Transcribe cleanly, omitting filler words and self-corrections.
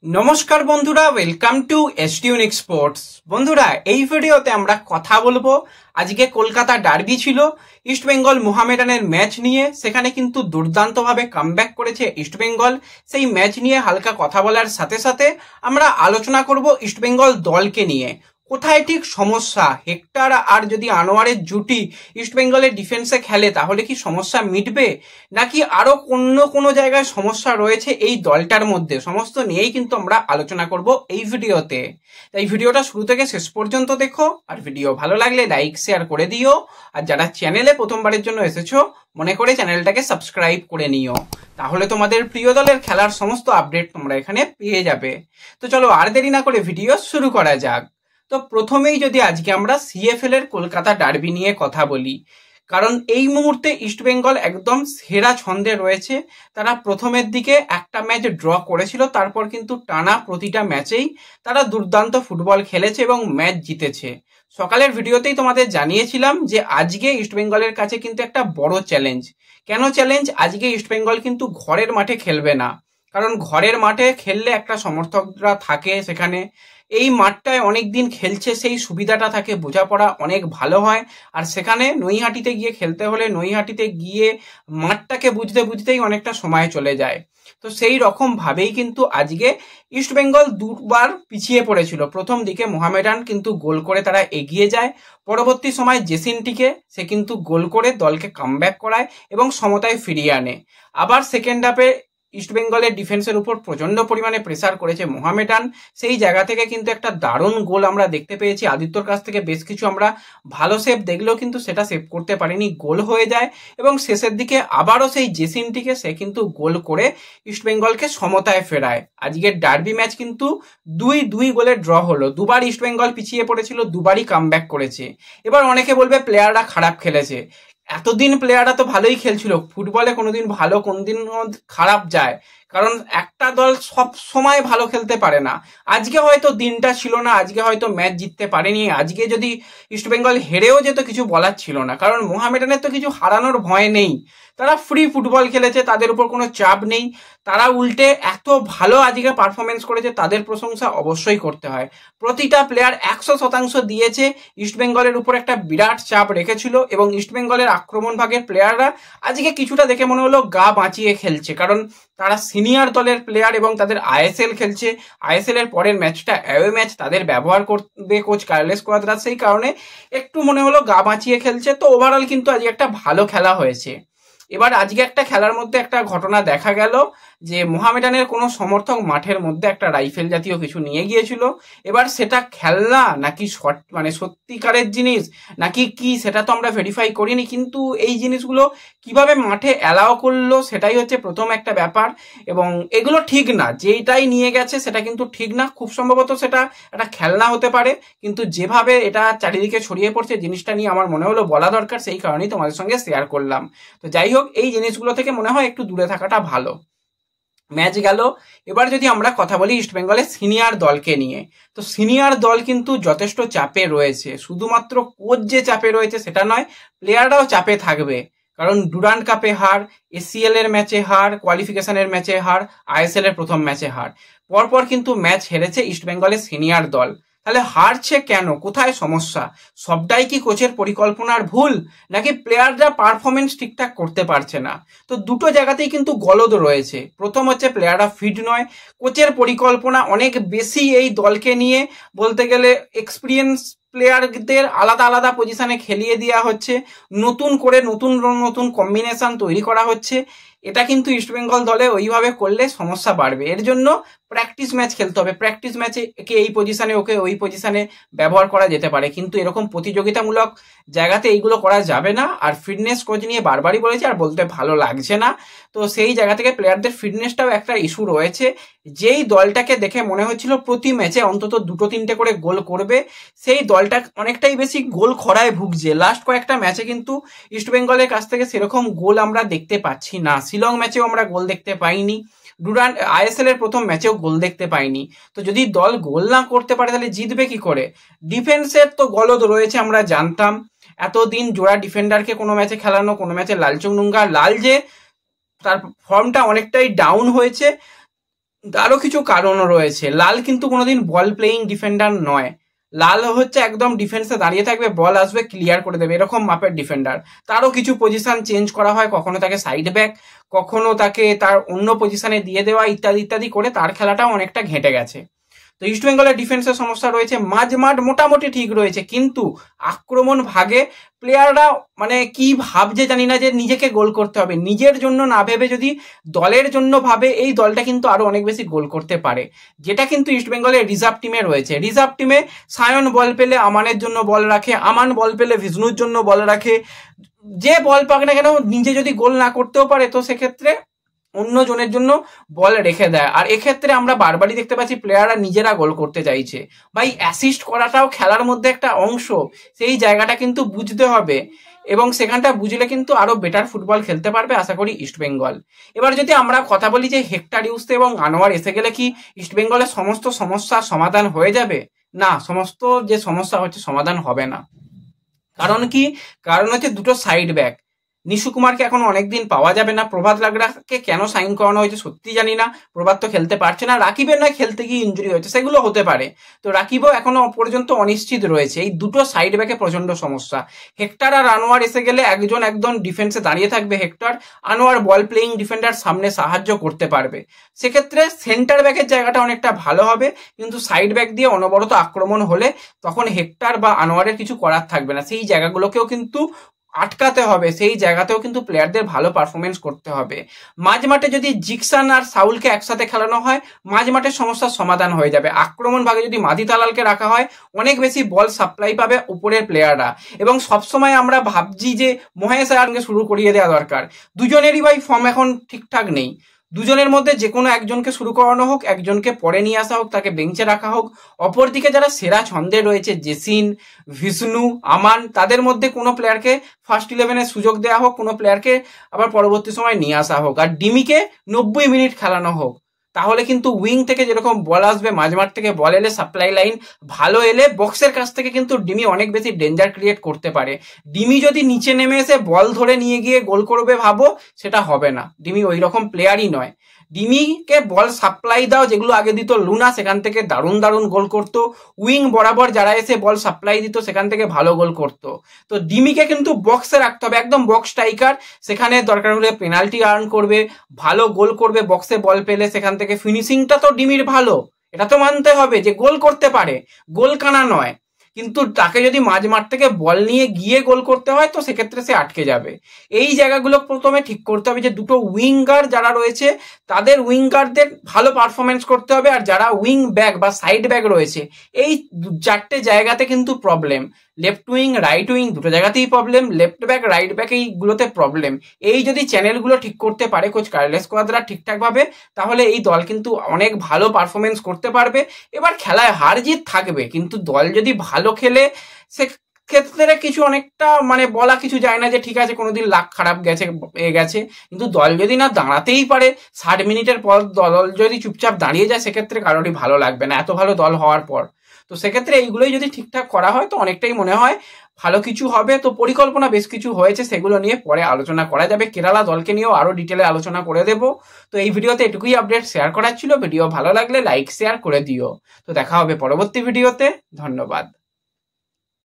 নমস্কার বন্ধুরা, welcome to এসটিউনিক sports. বন্ধুরা, এই ভিডিওতে আমরা কথা বলবো আজকে কলকাতা ডার্বি ছিল ইস্টবেঙ্গল মোহামেডানের ম্যাচ নিয়ে। সেখানে কিন্তু দুর্দান্তভাবে কামব্যাক করেছে ইস্টবেঙ্গল। সেই ম্যাচ নিয়ে হালকা কথা বলার সাথে সাথে আমরা আলোচনা করব ইস্টবেঙ্গল দলকে নিয়ে। কোথায় ঠিক সমস্যা? হেক্টর আর যদি আনোয়ারের জুটি ইস্টবেঙ্গলের ডিফেন্সে খেলে তাহলে কি সমস্যা মিটবে, নাকি আরো অন্য কোনো জায়গায় সমস্যা রয়েছে এই দলটার মধ্যে? সমস্ত নিয়েই কিন্তু আমরা আলোচনা করব এই ভিডিওতে। তাই ভিডিওটা শুরু থেকে শেষ পর্যন্ত দেখো, আর ভিডিও ভালো লাগলে লাইক শেয়ার করে দিও। আর যারা চ্যানেলে প্রথমবারের জন্য এসেছো মনে করে চ্যানেলটাকে সাবস্ক্রাইব করে নিও, তাহলে তোমাদের প্রিয় দলের খেলার সমস্ত আপডেট তোমরা এখানে পেয়ে যাবে। তো চলো আর দেরি না করে ভিডিও শুরু করা যাক। তো প্রথমেই যদি আজকে আমরা সিএফএল এর কলকাতা ডার্বি নিয়ে কথা বলি, কারণ এই মুহূর্তে ইস্টবেঙ্গল একদম সেরা ছন্দে রয়েছে। তারা প্রথমের দিকে একটা ম্যাচ ড্র করেছিল, তারপর কিন্তু টানা প্রতিটা ম্যাচেই তারা দুর্দান্ত ফুটবল খেলেছে এবং ম্যাচ জিতেছে। সকালের ভিডিওতেই তোমাদের জানিয়েছিলাম যে আজকে ইস্টবেঙ্গলের কাছে কিন্তু একটা বড় চ্যালেঞ্জ। কেন চ্যালেঞ্জ? আজকে ইস্টবেঙ্গল কিন্তু ঘরের মাঠে খেলবে না, কারণ ঘরের মাঠে খেললে একটা সমর্থকরা থাকে সেখানে, এই মাঠটায় অনেক দিন খেলছে, সেই সুবিধাটা থাকে, বোঝাপড়া অনেক ভালো হয়। আর সেখানে নৈহাটিতে গিয়ে খেলতে হলে নৈহাটিতে গিয়ে মাঠটাকে বুঝতে বুঝতেই অনেকটা সময় চলে যায়। তো সেই রকম ভাবেই কিন্তু আজকে ইস্টবেঙ্গল দুবার পিছিয়ে পড়েছিল। প্রথম দিকে মোহামেডান কিন্তু গোল করে তারা এগিয়ে যায়, পরবর্তী সময় জেসিনটিকে সে কিন্তু গোল করে দলকে কামব্যাক করায় এবং সমতায় ফিরিয়ে আনে। আবার সেকেন্ড হাফে ইস্টবেঙ্গলের ডিফেন্সের উপর প্রচন্ড পরিমাণে প্রেসার করেছে মোহামেডান। সেই জায়গা থেকে কিন্তু একটা দারুণ গোল আমরা দেখতে পেয়েছি আদিত্যর কাছ থেকে। বেশ কিছু আমরা ভালো সেভ দেখলেও কিন্তু সেটা সেভ করতে পারেনি, গোল হয়ে যায়। এবং শেষের দিকে আবারও সেই জেসিনটিকে সে কিন্তু গোল করে ইস্টবেঙ্গলকে সমতায় ফেরায়। আজকের ডার্বি ম্যাচ কিন্তু 2-2 গোলে ড্র হলো। দুবার ইস্টবেঙ্গল পিছিয়ে পড়েছিল, দুবারই কামব্যাক করেছে। এবার অনেকে বলবে প্লেয়াররা খারাপ খেলেছে। এতদিন প্লেয়াররা তো ভালোই খেলছিল। ফুটবলে কোনোদিন ভালো কোনদিন খারাপ যায়, কারণ একটা দল সব সময় ভালো খেলতে পারে না। আজকে হয়তো দিনটা ছিল না, আজকে হয়তো ম্যাচ জিততে পারেনি। আজকে যদি ইস্টবেঙ্গল হেরেও যেত কিছু বলার ছিল না, কারণ মোহামেডানের তো কিছু হারানোর ভয় নেই। তারা ফ্রি ফুটবল খেলেছে, তাদের উপর কোনো চাপ নেই। তারা উল্টে এত ভালো আজকে পারফরমেন্স করেছে, তাদের প্রশংসা অবশ্যই করতে হয়। প্রতিটা প্লেয়ার 100% দিয়েছে। ইস্টবেঙ্গলের উপর একটা বিরাট চাপ রেখেছিল এবং ইস্টবেঙ্গলের আক্রমণ ভাগের প্লেয়াররা আজকে কিছুটা দেখে মনে হলো গা বাঁচিয়ে খেলছে, কারণ তারা সিনিয়র দলের প্লেয়ার এবং তাদের আইএসএল খেলছে। আইএসএল এর পরের ম্যাচটা অ্যাওয়ে ম্যাচ, তাদের ব্যবহার করবে কোচ কার্লেস কোয়াদ্রাস, সেই কারণে একটু মনে হলো গা বাঁচিয়ে খেলছে। তো ওভারঅল কিন্তু আজকে একটা ভালো খেলা হয়েছে। এবার আজকে একটা খেলার মধ্যে একটা ঘটনা দেখা গেল যে মোহামেডানের কোনো সমর্থক মাঠের মধ্যে একটা রাইফেল জাতীয় কিছু নিয়ে গিয়েছিল। এবার সেটা খেলনা নাকি সত্যিকারের জিনিস নাকি কি, সেটা তো আমরা ভেরিফাই করিনি, কিন্তু এই জিনিসগুলো কিভাবে মাঠে অ্যালাও করলো সেটাই হচ্ছে প্রথম একটা ব্যাপার। এবং এগুলো ঠিক না, যেটাই নিয়ে গেছে সেটা কিন্তু ঠিক না। খুব সম্ভবত সেটা একটা খেলনা হতে পারে, কিন্তু যেভাবে এটা চারিদিকে ছড়িয়ে পড়ছে জিনিসটা নিয়ে আমার মনে হলো বলা দরকার, সেই কারণেই তোমাদের সঙ্গে শেয়ার করলাম। তো যাই হোক, এই জিনিসগুলো থেকে মনে হয় একটু দূরে থাকাটা ভালো। ম্যাচ গেল। এবার যদি আমরা কথা বলি ইস্টবেঙ্গলের সিনিয়র দলকে নিয়ে, তো সিনিয়র দল কিন্তু যথেষ্ট চাপে রয়েছে। শুধুমাত্র কোচ যে চাপে রয়েছে সেটা নয়, প্লেয়াররাও চাপে থাকবে, কারণ ডুরান্ড কাপে হার, এসিএল এর ম্যাচে হার, কোয়ালিফিকেশনের ম্যাচে হার, আইএসএল এর প্রথম ম্যাচে হার, পরপর কিন্তু ম্যাচ হেরেছে ইস্টবেঙ্গলের সিনিয়র দল। তাহলে হারছে কেন? কোথায় সমস্যা? সবটাই কি কোচের পরিকল্পনার ভুল, নাকি প্লেয়াররা পারফরমেন্স ঠিকঠাক করতে পারছে না? তো দুটো জায়গাতেই কিন্তু গলদ রয়েছে। প্রথম হচ্ছে প্লেয়াররা ফিট নয়, কোচের পরিকল্পনা অনেক বেশি এই দলকে নিয়ে, বলতে গেলে এক্সপিরিয়েন্স প্লেয়ারদের আলাদা আলাদা পজিশনে খেলিয়ে দেওয়া হচ্ছে, নতুন করে নতুন নতুন কম্বিনেশন তৈরি করা হচ্ছে। এটা কিন্তু ইস্টবেঙ্গল দলে ওইভাবে করলে সমস্যা বাড়বে। এর জন্য প্র্যাকটিস ম্যাচ খেলতে হবে। প্র্যাকটিস ম্যাচে একে এই পজিশনে ওকে ওই পজিশনে ব্যবহার করা যেতে পারে, কিন্তু এরকম প্রতিযোগিতামূলক জায়গাতে এইগুলো করা যাবে না। আর ফিটনেস কোচ নিয়ে বারবারই বলেছে, আর বলতে ভালো লাগছে না। তো সেই জায়গা থেকে প্লেয়ারদের ফিটনেসটাও একটা ইস্যু রয়েছে। যেই দলটাকে দেখে মনে হচ্ছিল প্রতি ম্যাচে অন্তত 2-3টে করে গোল করবে, সেই দলটা অনেকটাই বেশি গোল খরায় ভুগছে। লাস্ট কয়েকটা ম্যাচে কিন্তু ইস্টবেঙ্গলের কাছ থেকে সেরকম গোল আমরা দেখতে পাচ্ছি না। শিলং ম্যাচেও আমরা গোল দেখতে পাইনি, ডুরান্ড আইএসএল এর প্রথম ম্যাচেও গোল দেখতে পাইনি। তো যদি দল গোল না করতে পারে তাহলে জিতবে কি করে? ডিফেন্সের তো গলদ রয়েছে, আমরা জানতাম। এতদিন জোড়া ডিফেন্ডারকে কোনো ম্যাচে খেলানো, কোনো ম্যাচে লালচং নুঙ্গা লাল, যে তার ফর্মটা অনেকটাই ডাউন হয়েছে। তারও কিছু কারণও রয়েছে। লাল কিন্তু কোনোদিন বল প্লেয়িং ডিফেন্ডার নয়। লাল হচ্ছে একদম ডিফেন্সে দাঁড়িয়ে থাকবে, বল আসবে ক্লিয়ার করে দেবে, এরকম মাপের ডিফেন্ডার। তারও কিছু পজিশন চেঞ্জ করা হয়, কখনো তাকে সাইড ব্যাক, কখনো তাকে তার অন্য পজিশনে দিয়ে দেওয়া, ইত্যাদি ইত্যাদি করে তার খেলাটাও অনেকটা ঘেঁটে গেছে। তো ইস্ট বেঙ্গলের ডিফেন্সের সমস্যা রয়েছে, মাঝমাঠ মোটামুটি ঠিক রয়েছে, কিন্তু আক্রমণ ভাগে প্লেয়াররা মানে কি ভাবছে জানি না, যে নিজেকে গোল করতে হবে, নিজের জন্য না ভেবে যদি দলের জন্য ভাবে, এই দলটা কিন্তু আরো অনেক বেশি গোল করতে পারে। যেটা কিন্তু ইস্ট বেঙ্গলের রিজার্ভ টিমে রয়েছে। রিজার্ভ টিমে সায়ন বল পেলে আমানের জন্য বল রাখে, আমান বল পেলে বিষ্ণুর জন্য বল রাখে। যে বল পাক না কেন, নিজে যদি গোল না করতেও পারে তো সেক্ষেত্রে অন্য জনের জন্য বল রেখে দেয়। আর এক্ষেত্রে আমরা বারবারই দেখতে পাচ্ছি প্লেয়াররা নিজেরা গোল করতে চাইছে। ভাই, অ্যাসিস্ট করাটাও খেলার মধ্যে একটা অংশ, সেই জায়গাটা কিন্তু বুঝতে হবে, এবং সেখানটা বুঝলে কিন্তু আরো বেটার ফুটবল খেলতে পারবে আশা করি ইস্ট বেঙ্গল। এবার যদি আমরা কথা বলি যে হেক্টর ইউসুফ এবং আনোয়ার এসে গেলে কি ইস্ট বেঙ্গলের সমস্ত সমস্যার সমাধান হয়ে যাবে? না, সমস্ত যে সমস্যা হচ্ছে সমাধান হবে না। কারণ কি? কারণ হচ্ছে দুটো সাইড ব্যাক। নিশু কুমারকে এখন অনেকদিন পাওয়া যাবে না। প্রভাত লাগড়াকে কেন সাইন করানো হয়েছে সত্যি জানি না। প্রভাত তো খেলতে পারছে না, রাকিবের নয় খেলতে গিয়ে ইঞ্জুরি হয়েছে, সেগুলো হতে পারে। তো রাকিবও এখনো পর্যন্ত অনিশ্চিত রয়েছে। এই দুটো সাইড ব্যাকে প্রচন্ড সমস্যা। হেক্টর আর আনোয়ার এসে গেলে একজন একদম ডিফেন্সে দাঁড়িয়ে থাকবে হেক্টর, আনোয়ার বল প্লেয়িং ডিফেন্ডার সামনে সাহায্য করতে পারবে। সেক্ষেত্রে সেন্টার ব্যাকের জায়গাটা অনেকটা ভালো হবে, কিন্তু সাইড ব্যাক দিয়ে অনবরত আক্রমণ হলে তখন হেক্টর বা আনোয়ারের কিছু করার থাকবে না। সেই জায়গাগুলোকেও কিন্তু আটকাতে হবে, সেই জায়গাতেও কিন্তু প্লেয়ারদের ভালো পারফরমেন্স করতে হবে। মাঝ মাঠে যদি জিকসান আর সাউলকে একসাথে খেলানো হয়, মাঝ মাঠের সমস্যার সমাধান হয়ে যাবে। আক্রমণ ভাগে যদি মাদি তালালকে রাখা হয়, অনেক বেশি বল সাপ্লাই পাবে উপরের প্লেয়াররা। এবং সবসময় আমরা ভাবছি যে মহেশ আয়ারকে শুরু করিয়ে দেওয়া দরকার। দুজনেরই ভাই ফর্ম এখন ঠিকঠাক নেই। দুজনের মধ্যে যে কোনো একজনকে শুরু করানো হোক, একজনকে পরে নিয়ে আসা হোক, তাকে বেঞ্চে রাখা হোক। অপরদিকে যারা সেরা ছন্দে রয়েছে, জেসিন, বিষ্ণু, আমান, তাদের মধ্যে কোনো প্লেয়ারকে ফার্স্ট 11-এর সুযোগ দেওয়া হোক, কোনো প্লেয়ারকে আবার পরবর্তী সময় নিয়ে আসা হোক। আর ডিমিকে 90 মিনিট খেলানো হোক। তাহলে কিন্তু উইং থেকে যেরকম বল আসবে, মাঝমাঠ থেকে বল এলে, সাপ্লাই লাইন ভালো এলে, বক্সের কাছ থেকে কিন্তু ডিমি অনেক বেশি ডেঞ্জার ক্রিয়েট করতে পারে। ডিমি যদি নিচে নেমে এসে বল ধরে নিয়ে গিয়ে গোল করবে ভাবো, সেটা হবে না। ডিমি ওই রকম প্লেয়ারই নয়। ডিমিকে বল সাপ্লাই দাও, যেগুলো আগে দিত লুনা, সেখান থেকে দারুণ দারুণ গোল করতো। উইং বরাবর যারা এসে বল সাপ্লাই দিত, সেখান থেকে ভালো গোল করতো। তো ডিমিকে কিন্তু বক্সে রাখতে হবে, একদম বক্স স্ট্রাইকার। সেখানে দরকার হলে পেনাল্টি আর্ন করবে, ভালো গোল করবে বক্সে বল পেলে। সেখান থেকে ফিনিশিংটা তো ডিমির ভালো, এটা তো মানতে হবে যে গোল করতে পারে, গোল কানা নয়। কিন্তু তাকে যদি মাঝ মাঠ থেকে বল নিয়ে গিয়ে গোল করতে হয়, তো সেক্ষেত্রে সে আটকে যাবে। এই জায়গাগুলো প্রথমে ঠিক করতে হবে, যে দুটো উইঙ্গার যারা রয়েছে তাদের উইঙ্গারদের ভালো পারফরমেন্স করতে হবে। আর যারা উইং ব্যাক বা সাইড ব্যাক রয়েছে, এই চারটে জায়গাতে কিন্তু problem. Left wing, right wing, দুটো জায়গাতেই problem. Left back, right back, এইগুলোতে প্রবলেম। এই যদি চ্যানেলগুলো ঠিক করতে পারে কোচ কার্লেস কোয়াদ্রা ঠিকঠাক ভাবে, তাহলে এই দল কিন্তু অনেক ভালো পারফরমেন্স করতে পারবে। এবার খেলায় হার জিত থাকবে, কিন্তু দল যদি ভালো খেলে, সে ক্ষেত্রে কিছু অনেকটা মানে বলা কিছু যায় না যে ঠিক আছে কোনোদিন লাক খারাপ গেছে গেছে। কিন্তু দল যদি না দাঁড়াতেই পারে, 60 মিনিটের পর দল যদি চুপচাপ দাঁড়িয়ে যায়, সেক্ষেত্রে কারোরই ভালো লাগবে না এত ভালো দল হওয়ার পর। তো সেক্ষেত্রে এইগুলোই যদি ঠিকঠাক করা হয়, তো অনেকটাই মনে হয় ভালো কিছু হবে। তো পরিকল্পনা বেশ কিছু হয়েছে, সেগুলো নিয়ে পরে আলোচনা করা যাবে। কেরালা দলকে নিয়েও আরো ডিটেলে আলোচনা করে দেব। তো এই ভিডিওতে এটুকুই আপডেট শেয়ার করার ছিল। ভিডিও ভালো লাগলে লাইক শেয়ার করে দিও। তো দেখা হবে পরবর্তী ভিডিওতে। ধন্যবাদ।